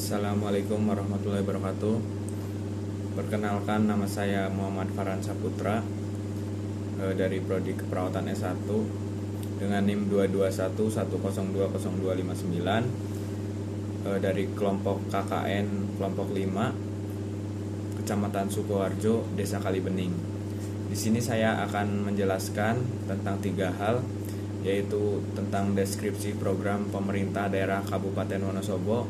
Assalamualaikum warahmatullahi wabarakatuh. Perkenalkan, nama saya Muhammad Farhan Saputra dari Prodi Keperawatan S1 dengan NIM 221102029 dari kelompok KKN kelompok 5 Kecamatan Sukoharjo, Desa Kalibening. Di sini saya akan menjelaskan tentang 3 hal, yaitu tentang deskripsi program pemerintah daerah Kabupaten Wonosobo,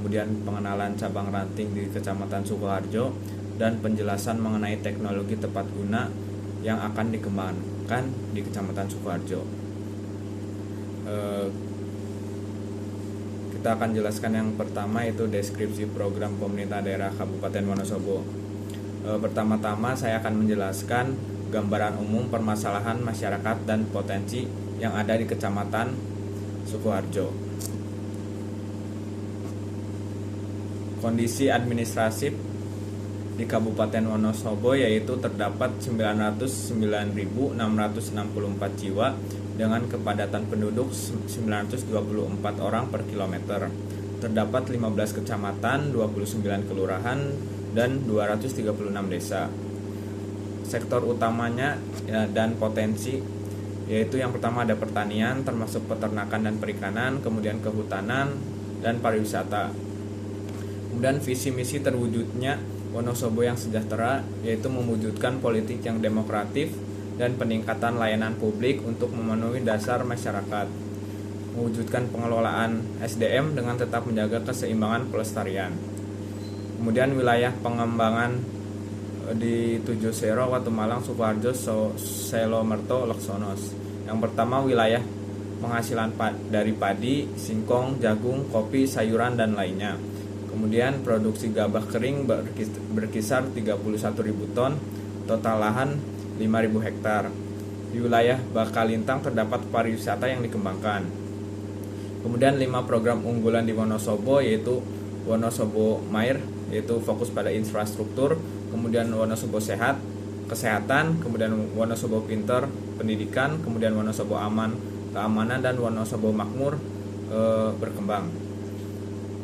kemudian pengenalan cabang ranting di Kecamatan Sukoharjo, dan penjelasan mengenai teknologi tepat guna yang akan dikembangkan di Kecamatan Sukoharjo. Kita akan jelaskan yang pertama, yaitu deskripsi program pemerintah daerah Kabupaten Wonosobo. Pertama-tama saya akan menjelaskan gambaran umum permasalahan masyarakat dan potensi yang ada di Kecamatan Sukoharjo. Kondisi administratif di Kabupaten Wonosobo yaitu terdapat 909.664 jiwa dengan kepadatan penduduk 924 orang per kilometer. Terdapat 15 kecamatan, 29 kelurahan, dan 236 desa. Sektor utamanya dan potensi yaitu yang pertama ada pertanian termasuk peternakan dan perikanan, kemudian kehutanan dan pariwisata. Kemudian visi misi terwujudnya Wonosobo yang sejahtera yaitu mewujudkan politik yang demokratif dan peningkatan layanan publik untuk memenuhi dasar masyarakat. Mewujudkan pengelolaan SDM dengan tetap menjaga keseimbangan pelestarian. Kemudian wilayah pengembangan di 7 Sero, Watumalang, Sukoharjo, Selomerto, Leksonos. Yang pertama wilayah penghasilan dari padi, singkong, jagung, kopi, sayuran, dan lainnya. Kemudian produksi gabah kering berkisar 31.000 ton, total lahan 5.000 hektar. Di wilayah Bakalintang terdapat pariwisata yang dikembangkan. Kemudian 5 program unggulan di Wonosobo yaitu Wonosobo Mair, yaitu fokus pada infrastruktur, kemudian Wonosobo Sehat, kesehatan, kemudian Wonosobo Pinter, pendidikan, kemudian Wonosobo Aman, keamanan, dan Wonosobo Makmur berkembang.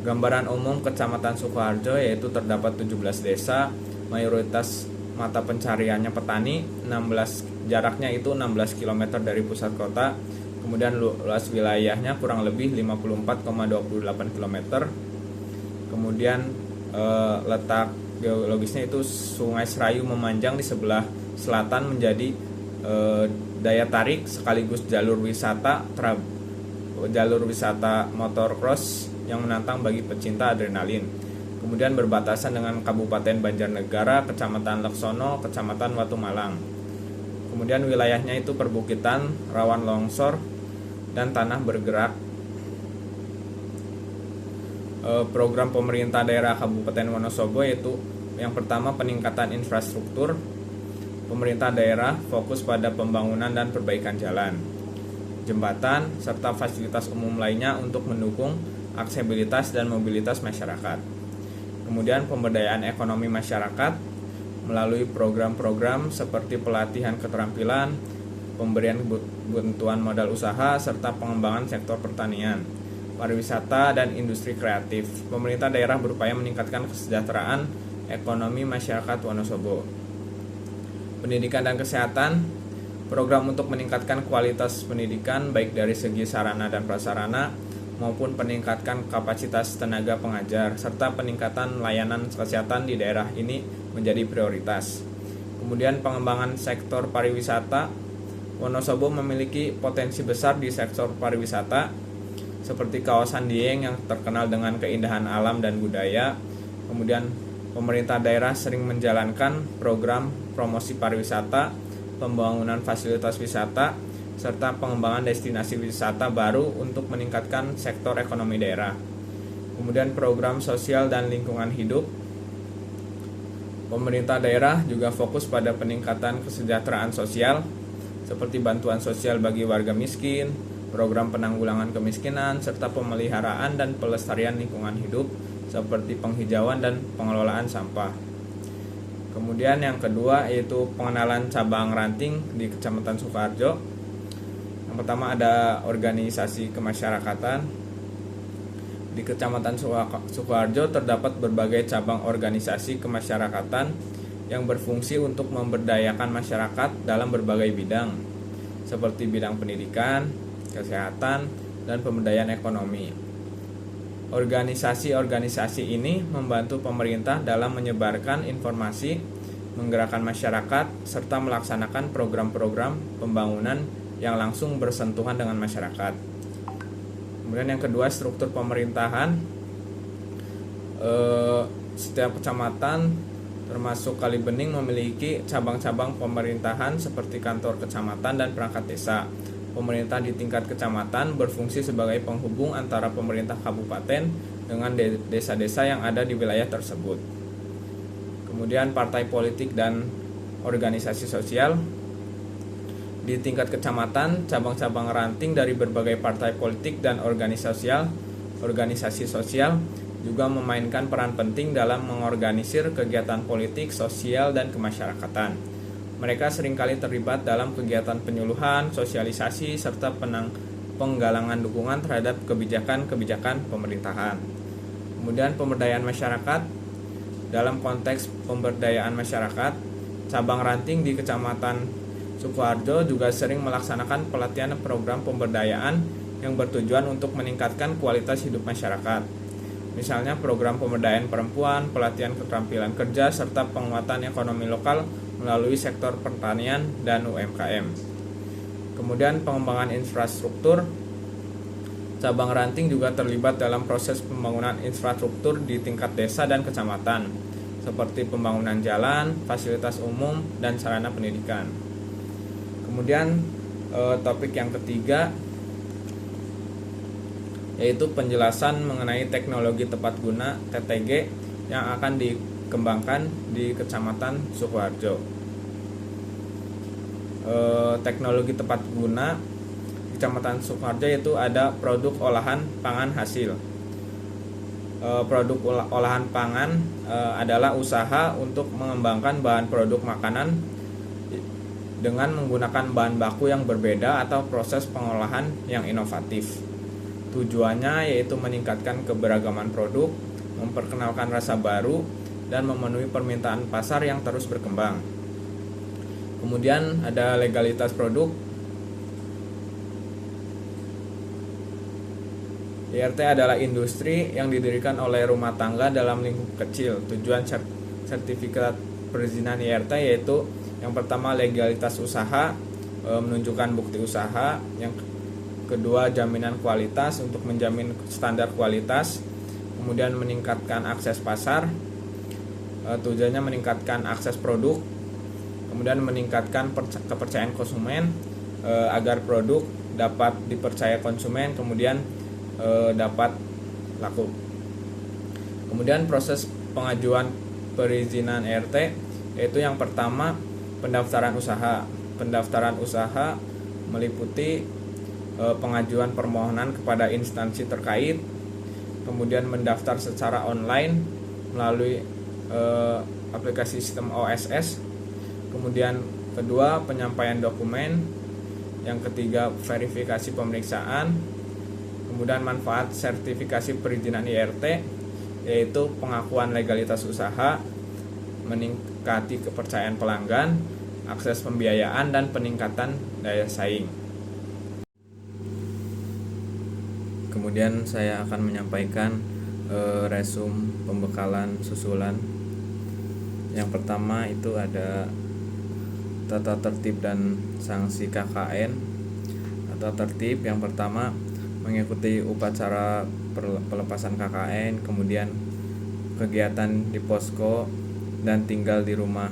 Gambaran umum Kecamatan Sukoharjo yaitu terdapat 17 desa, mayoritas mata pencariannya petani, jaraknya itu 16 km dari pusat kota, kemudian luas wilayahnya kurang lebih 54,28 km. Kemudian letak geologisnya itu Sungai Serayu memanjang di sebelah selatan menjadi daya tarik sekaligus jalur wisata motor cross yang menantang bagi pecinta adrenalin. Kemudian berbatasan dengan Kabupaten Banjarnegara, Kecamatan Leksono, Kecamatan Watumalang. Kemudian wilayahnya itu perbukitan, rawan longsor, dan tanah bergerak. Program pemerintah daerah Kabupaten Wonosobo yaitu yang pertama peningkatan infrastruktur. Pemerintah daerah fokus pada pembangunan dan perbaikan jalan, jembatan, serta fasilitas umum lainnya untuk mendukung aksesibilitas dan mobilitas masyarakat. Kemudian pemberdayaan ekonomi masyarakat melalui program-program seperti pelatihan keterampilan, pemberian bantuan modal usaha, serta pengembangan sektor pertanian, pariwisata, dan industri kreatif. Pemerintah daerah berupaya meningkatkan kesejahteraan ekonomi masyarakat Wonosobo. Pendidikan dan kesehatan, program untuk meningkatkan kualitas pendidikan baik dari segi sarana dan prasarana maupun peningkatkan kapasitas tenaga pengajar, serta peningkatan layanan kesehatan di daerah ini menjadi prioritas. Kemudian pengembangan sektor pariwisata, Wonosobo memiliki potensi besar di sektor pariwisata, seperti kawasan Dieng yang terkenal dengan keindahan alam dan budaya. Kemudian pemerintah daerah sering menjalankan program promosi pariwisata, pembangunan fasilitas wisata, serta pengembangan destinasi wisata baru untuk meningkatkan sektor ekonomi daerah. Kemudian program sosial dan lingkungan hidup. Pemerintah daerah juga fokus pada peningkatan kesejahteraan sosial, seperti bantuan sosial bagi warga miskin, program penanggulangan kemiskinan, serta pemeliharaan dan pelestarian lingkungan hidup seperti penghijauan dan pengelolaan sampah. Kemudian yang kedua yaitu pengenalan cabang ranting di Kecamatan Sukoharjo. Yang pertama ada organisasi kemasyarakatan. Di Kecamatan Sukoharjo terdapat berbagai cabang organisasi kemasyarakatan yang berfungsi untuk memberdayakan masyarakat dalam berbagai bidang, seperti bidang pendidikan, kesehatan, dan pemberdayaan ekonomi. Organisasi-organisasi ini membantu pemerintah dalam menyebarkan informasi, menggerakkan masyarakat, serta melaksanakan program-program pembangunan yang langsung bersentuhan dengan masyarakat. Kemudian yang kedua, struktur pemerintahan. Setiap kecamatan termasuk Kalibening memiliki cabang-cabang pemerintahan seperti kantor kecamatan dan perangkat desa. Pemerintah di tingkat kecamatan berfungsi sebagai penghubung antara pemerintah kabupaten dengan desa-desa yang ada di wilayah tersebut. Kemudian partai politik dan organisasi sosial. Di tingkat kecamatan, cabang-cabang ranting dari berbagai partai politik dan organisasi sosial juga memainkan peran penting dalam mengorganisir kegiatan politik, sosial, dan kemasyarakatan. Mereka seringkali terlibat dalam kegiatan penyuluhan, sosialisasi, serta penggalangan dukungan terhadap kebijakan-kebijakan pemerintahan. Kemudian pemberdayaan masyarakat. Dalam konteks pemberdayaan masyarakat, cabang ranting di Kecamatan Sukoharjo juga sering melaksanakan pelatihan program pemberdayaan yang bertujuan untuk meningkatkan kualitas hidup masyarakat. Misalnya program pemberdayaan perempuan, pelatihan keterampilan kerja, serta penguatan ekonomi lokal melalui sektor pertanian dan UMKM. Kemudian pengembangan infrastruktur. Cabang ranting juga terlibat dalam proses pembangunan infrastruktur di tingkat desa dan kecamatan, seperti pembangunan jalan, fasilitas umum, dan sarana pendidikan. Kemudian topik yang ketiga yaitu penjelasan mengenai teknologi tepat guna (TTG) yang akan dikembangkan di Kecamatan Sukoharjo. Teknologi tepat guna di Kecamatan Sukoharjo yaitu ada produk olahan pangan hasil. Produk olahan pangan adalah usaha untuk mengembangkan bahan produk makanan dengan menggunakan bahan baku yang berbeda atau proses pengolahan yang inovatif. Tujuannya yaitu meningkatkan keberagaman produk, memperkenalkan rasa baru, dan memenuhi permintaan pasar yang terus berkembang. Kemudian ada legalitas produk. IRT adalah industri yang didirikan oleh rumah tangga dalam lingkup kecil. Tujuan sertifikat perizinan IRT yaitu yang pertama legalitas usaha, menunjukkan bukti usaha. Yang kedua jaminan kualitas untuk menjamin standar kualitas. Kemudian meningkatkan akses pasar, tujuannya meningkatkan akses produk. Kemudian meningkatkan kepercayaan konsumen agar produk dapat dipercaya konsumen, kemudian dapat laku. Kemudian proses pengajuan perizinan IRT yaitu yang pertama pendaftaran usaha. Pendaftaran usaha meliputi pengajuan permohonan kepada instansi terkait, kemudian mendaftar secara online melalui aplikasi sistem OSS. Kemudian kedua penyampaian dokumen. Yang ketiga verifikasi pemeriksaan. Kemudian manfaat sertifikasi perizinan IRT yaitu pengakuan legalitas usaha, meningkati kepercayaan pelanggan, akses pembiayaan, dan peningkatan daya saing. Kemudian saya akan menyampaikan resum pembekalan susulan. Yang pertama itu ada tata tertib dan sanksi KKN. Tata tertib yang pertama mengikuti upacara pelepasan KKN, kemudian kegiatan di posko dan tinggal di rumah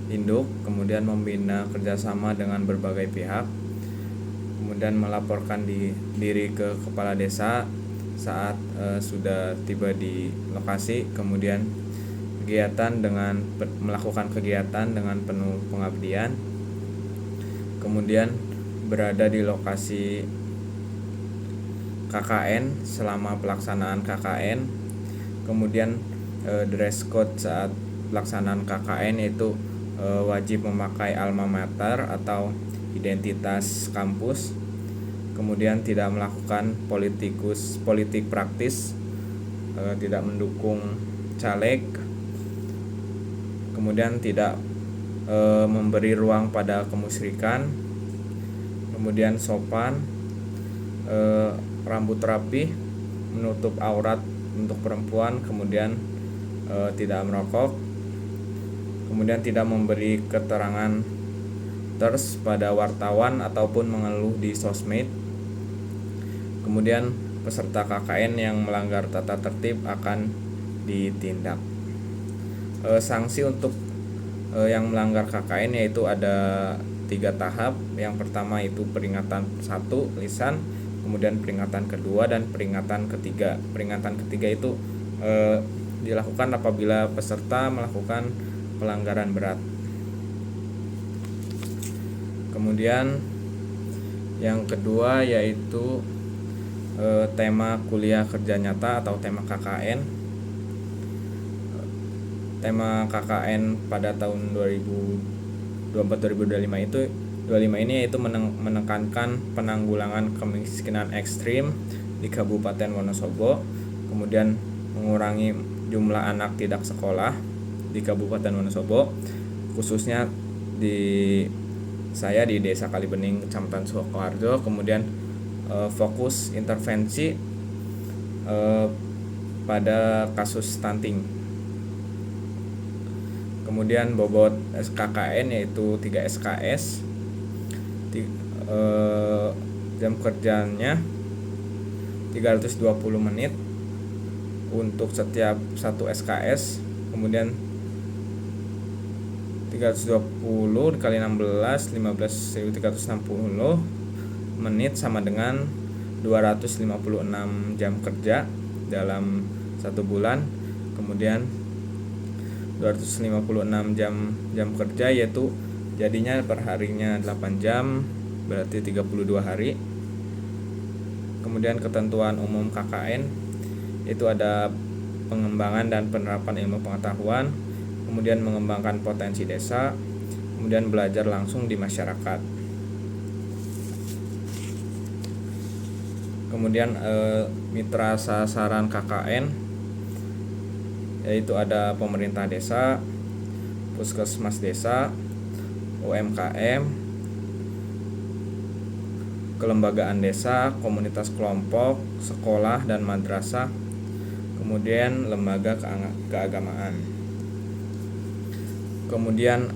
induk, kemudian membina kerjasama dengan berbagai pihak, kemudian melaporkan diri ke kepala desa saat sudah tiba di lokasi, kemudian melakukan kegiatan dengan penuh pengabdian, kemudian berada di lokasi KKN selama pelaksanaan KKN, kemudian dress code saat pelaksanaan KKN yaitu wajib memakai alma mater atau identitas kampus, kemudian tidak melakukan politik praktis tidak mendukung caleg, kemudian tidak memberi ruang pada kemusyrikan, kemudian sopan, rambut rapi, menutup aurat untuk perempuan, kemudian tidak merokok, kemudian tidak memberi keterangan ters pada wartawan ataupun mengeluh di sosmed. Kemudian peserta KKN yang melanggar tata tertib akan ditindak. Sanksi untuk yang melanggar KKN yaitu ada 3 tahap. Yang pertama itu peringatan 1 lisan, kemudian peringatan kedua dan peringatan ketiga. Peringatan ketiga itu dilakukan apabila peserta melakukan pelanggaran berat. Kemudian yang kedua yaitu tema kuliah kerja nyata atau tema KKN. Tema KKN pada tahun 2024-2025 ini yaitu menekankan penanggulangan kemiskinan ekstrim di Kabupaten Wonosobo, kemudian mengurangi jumlah anak tidak sekolah di Kabupaten Wonosobo, khususnya di Desa Kalibening, Kecamatan Sukoharjo. Kemudian fokus intervensi pada kasus stunting. Kemudian bobot SKKN yaitu 3 SKS. Jam kerjanya 320 menit untuk setiap 1 SKS. Kemudian 320 dikali 16, 15.360 menit sama dengan 256 jam kerja dalam 1 bulan. Kemudian 256 jam kerja yaitu jadinya perharinya 8 jam, berarti 32 hari. Kemudian ketentuan umum KKN itu ada pengembangan dan penerapan ilmu pengetahuan, kemudian mengembangkan potensi desa, kemudian belajar langsung di masyarakat. Kemudian mitra sasaran KKN yaitu ada pemerintah desa, puskesmas desa, UMKM, kelembagaan desa, komunitas kelompok, sekolah dan madrasah, kemudian lembaga keagamaan. Kemudian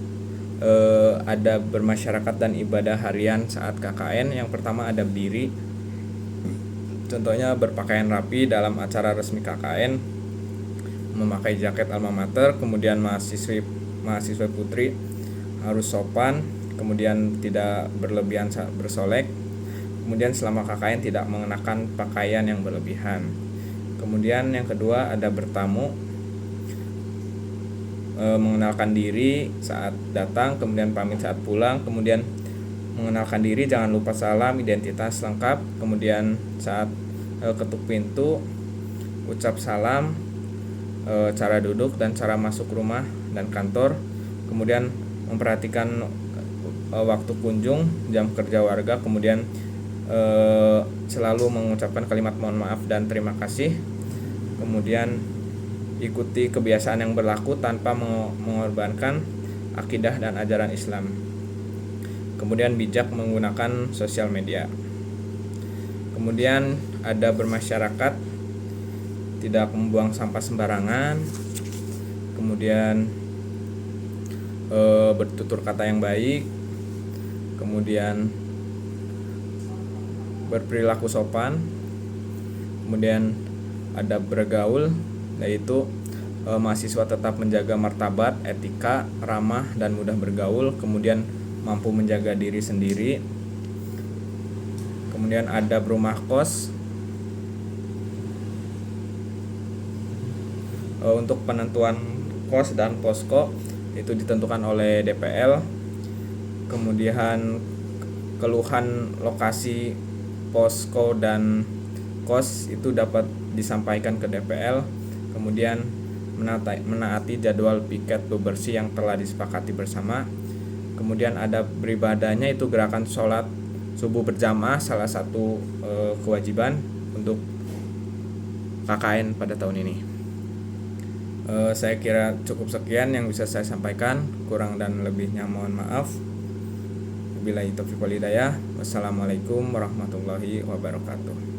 ada bermasyarakat dan ibadah harian saat KKN. Yang pertama adab diri, contohnya berpakaian rapi dalam acara resmi KKN, memakai jaket alma mater. Kemudian mahasiswa putri harus sopan, kemudian tidak berlebihan saat bersolek. Kemudian selama KKN tidak mengenakan pakaian yang berlebihan. Kemudian yang kedua ada bertamu, mengenalkan diri saat datang, kemudian pamit saat pulang. Kemudian mengenalkan diri, jangan lupa salam, identitas lengkap. Kemudian saat ketuk pintu, ucap salam, cara duduk dan cara masuk rumah dan kantor. Kemudian memperhatikan waktu kunjung, jam kerja warga. Kemudian selalu mengucapkan kalimat mohon maaf dan terima kasih. Kemudian ikuti kebiasaan yang berlaku tanpa mengorbankan akidah dan ajaran Islam. Kemudian bijak menggunakan sosial media. Kemudian ada bermasyarakat, tidak membuang sampah sembarangan. Kemudian bertutur kata yang baik. Kemudian berperilaku sopan. Kemudian ada bergaul, yaitu mahasiswa tetap menjaga martabat, etika, ramah dan mudah bergaul. Kemudian mampu menjaga diri sendiri. Kemudian ada berumah kos. Untuk penentuan kos dan posko itu ditentukan oleh DPL. Kemudian keluhan lokasi posko dan kos itu dapat disampaikan ke DPL. Kemudian menaati jadwal piket bebersih yang telah disepakati bersama. Kemudian ada beribadahnya, itu gerakan sholat subuh berjamaah, salah satu kewajiban untuk KKN pada tahun ini. Saya kira cukup sekian yang bisa saya sampaikan, kurang dan lebihnya mohon maaf. Wabillahi taufiq wal hidayah. Wassalamualaikum warahmatullahi wabarakatuh.